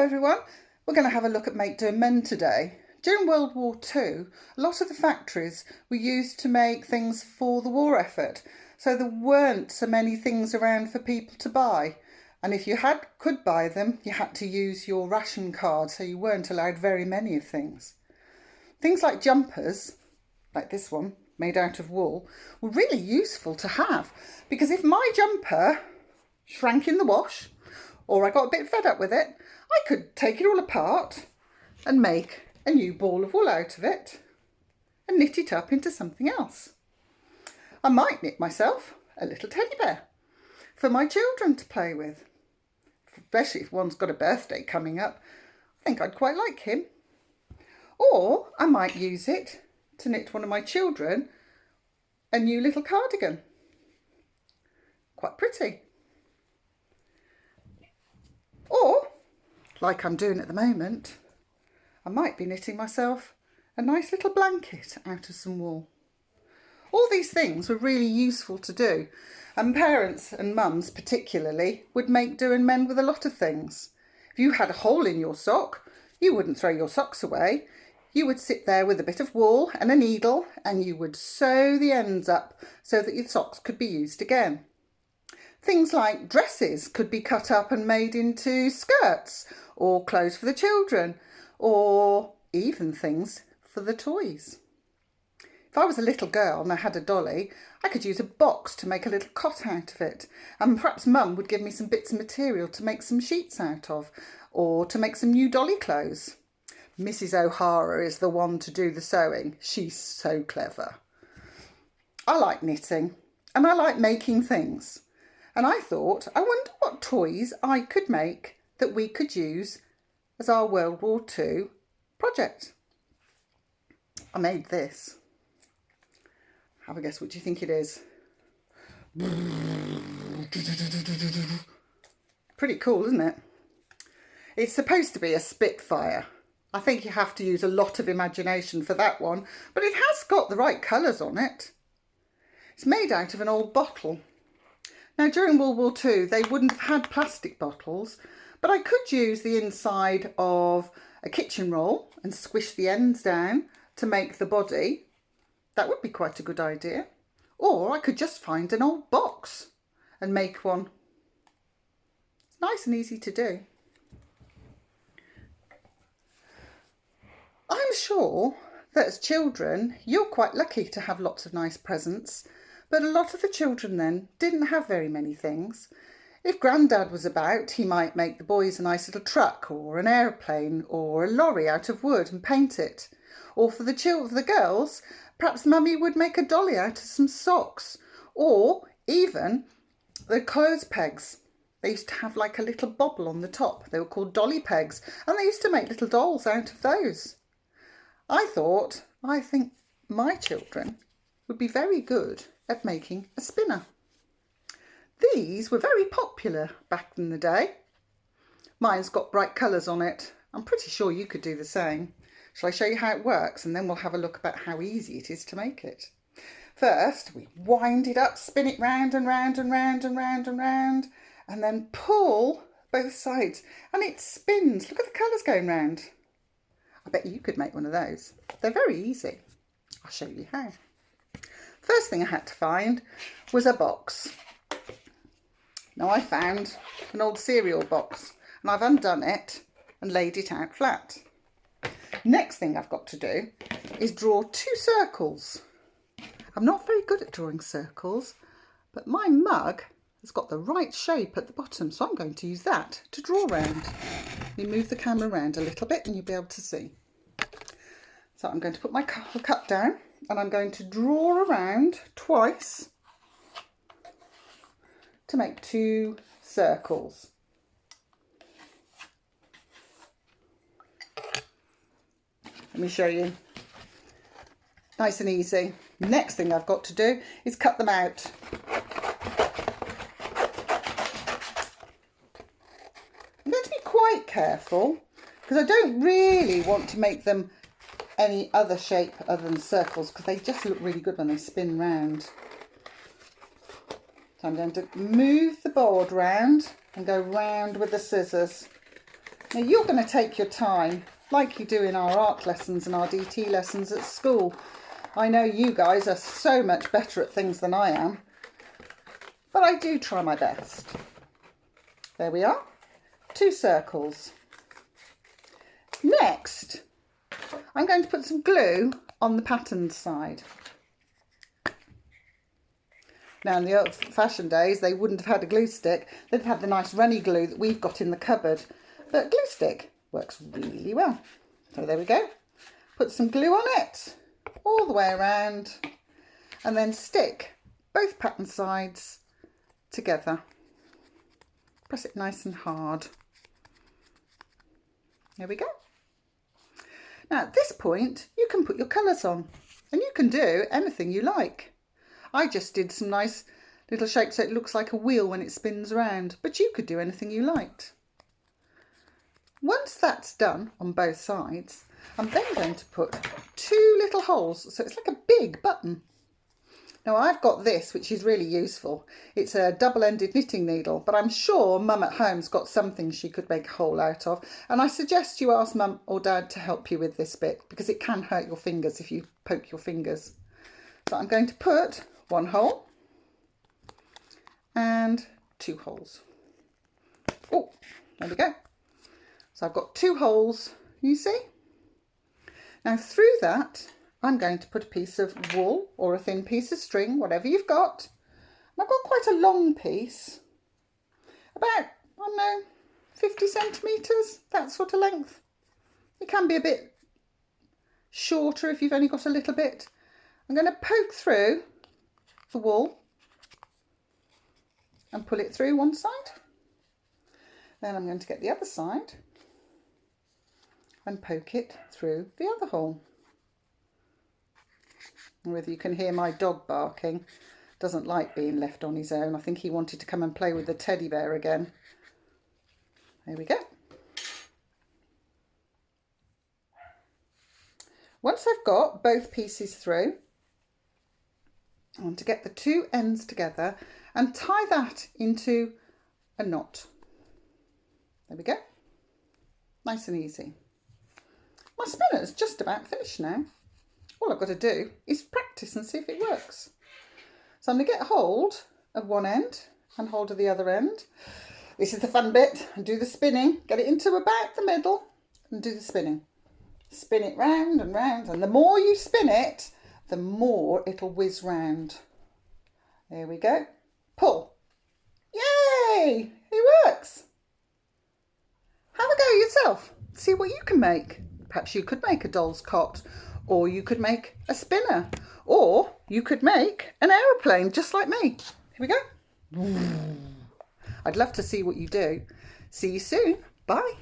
Hello everyone, we're going to have a look at Make, Do and Mend today. During World War II, a lot of the factories were used to make things for the war effort, so there weren't so many things around for people to buy. And if you could buy them, you had to use your ration card, so you weren't allowed very many of things. Things like jumpers, like this one, made out of wool, were really useful to have, because if my jumper shrank in the wash, or I got a bit fed up with it, I could take it all apart and make a new ball of wool out of it and knit it up into something else. I might knit myself a little teddy bear for my children to play with, especially if one's got a birthday coming up. I think I'd quite like him. Or I might use it to knit one of my children a new little cardigan. Quite pretty. Or, like I'm doing at the moment, I might be knitting myself a nice little blanket out of some wool. All these things were really useful to do, and parents and mums particularly would make, do and mend with a lot of things. If you had a hole in your sock, you wouldn't throw your socks away. You would sit there with a bit of wool and a needle and you would sew the ends up so that your socks could be used again. Things like dresses could be cut up and made into skirts or clothes for the children, or even things for the toys. If I was a little girl and I had a dolly, I could use a box to make a little cot out of it, and perhaps Mum would give me some bits of material to make some sheets out of, or to make some new dolly clothes. Mrs. O'Hara is the one to do the sewing. She's so clever. I like knitting and I like making things. And I thought, I wonder what toys I could make that we could use as our World War II project. I made this. Have a guess what you think it is. Pretty cool, isn't it? It's supposed to be a Spitfire. I think you have to use a lot of imagination for that one, but it has got the right colours on it. It's made out of an old bottle. Now, during World War II, they wouldn't have had plastic bottles, but I could use the inside of a kitchen roll and squish the ends down to make the body. That would be quite a good idea. Or I could just find an old box and make one. It's nice and easy to do. I'm sure that as children, you're quite lucky to have lots of nice presents. But a lot of the children then didn't have very many things. If Grandad was about, he might make the boys a nice little truck or an aeroplane or a lorry out of wood and paint it. Or for the girls, perhaps Mummy would make a dolly out of some socks. Or even the clothes pegs. They used to have like a little bobble on the top. They were called dolly pegs, and they used to make little dolls out of those. I think my children would be very good at making a spinner. These were very popular back in the day. Mine's got bright colours on it. I'm pretty sure you could do the same. Shall I show you how it works, and then we'll have a look about how easy it is to make it. First, we wind it up, spin it round and round and round and round and round, and then pull both sides, and it spins. Look at the colours going round. I bet you could make one of those. They're very easy. I'll show you how. First thing I had to find was a box. Now I found an old cereal box and I've undone it and laid it out flat. Next thing I've got to do is draw 2 circles. I'm not very good at drawing circles, but my mug has got the right shape at the bottom, so I'm going to use that to draw around. Let me move the camera around a little bit and you'll be able to see. So I'm going to put my cup down and I'm going to draw around twice to make 2 circles. Let me show you. Nice and easy. Next thing I've got to do is cut them out. I'm going to be quite careful because I don't really want to make them any other shape other than circles, because they just look really good when they spin round. So I'm going to move the board round and go round with the scissors Now you're going to take your time like you do in our art lessons and our DT lessons at school. I know you guys are so much better at things than I am, but I do try my best. There we are, 2 circles. Next, I'm going to put some glue on the patterned side. Now in the old-fashioned days, they wouldn't have had a glue stick. They'd have had the nice runny glue that we've got in the cupboard. But glue stick works really well. So there we go. Put some glue on it all the way around and then stick both pattern sides together. Press it nice and hard. There we go. Now at this point you can put your colours on and you can do anything you like. I just did some nice little shapes so it looks like a wheel when it spins around, but you could do anything you liked. Once that's done on both sides, I'm then going to put 2 little holes, so it's like a big button. Now I've got this, which is really useful. It's a double-ended knitting needle, but I'm sure Mum at home's got something she could make a hole out of. And I suggest you ask Mum or Dad to help you with this bit, because it can hurt your fingers if you poke your fingers. So I'm going to put 1 hole and 2 holes. Oh, there we go. So I've got 2 holes, you see? Now through that, I'm going to put a piece of wool or a thin piece of string, whatever you've got. And I've got quite a long piece, about, I don't know, 50 centimetres, that sort of length. It can be a bit shorter if you've only got a little bit. I'm going to poke through the wool and pull it through one side. Then I'm going to get the other side and poke it through the other hole. Whether you can hear my dog barking, doesn't like being left on his own. I think he wanted to come and play with the teddy bear again. There we go. Once I've got both pieces through, I want to get the 2 ends together and tie that into a knot. There we go. Nice and easy. My spinner's just about finished now. All I've got to do is practice and see if it works. So I'm going to get hold of one end and hold of the other end. This is the fun bit. And do the spinning. Get it into about the middle and do the spinning. Spin it round and round. And the more you spin it, the more it'll whiz round. There we go. Pull. Yay! It works. Have a go yourself. See what you can make. Perhaps you could make a doll's cot, or you could make a spinner, or you could make an aeroplane just like me. Here we go. I'd love to see what you do. See you soon. Bye.